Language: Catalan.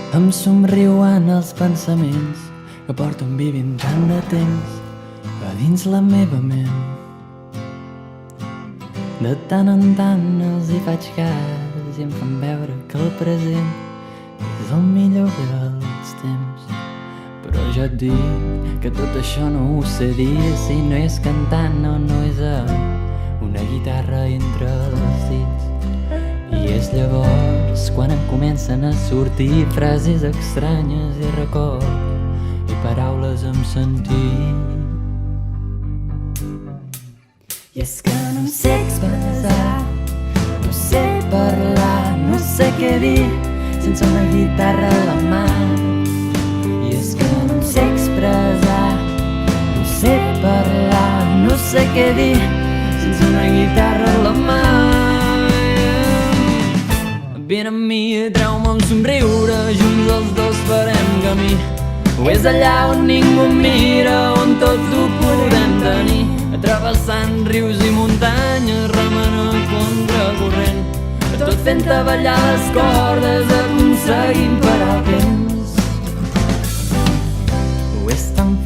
Em somriuen els pensaments que porten vivint tant de temps a dins la meva ment. De tant en tant els hi faig cas i em fan veure que el present és el millor dels temps. Però jo et dic que tot això no ho sé dir si no és cantant o no és una guitarra entre els dits. I és llavors quan em comencen a sortir frases estranyes i records i paraules amb sentit. I és que no em sé expressar, no sé parlar, no sé què dir sense una guitarra a la mà. I és que no em sé expressar, no sé parlar, no sé què dir sense una guitarra a la mà. Vine amb mi, treu-me un somriure, junts els dos farem camí. O és allà on ningú mira, on tots ho podem tenir, travessant rius i muntanyes, remant a contracorrent, tot fent-te ballar les cordes,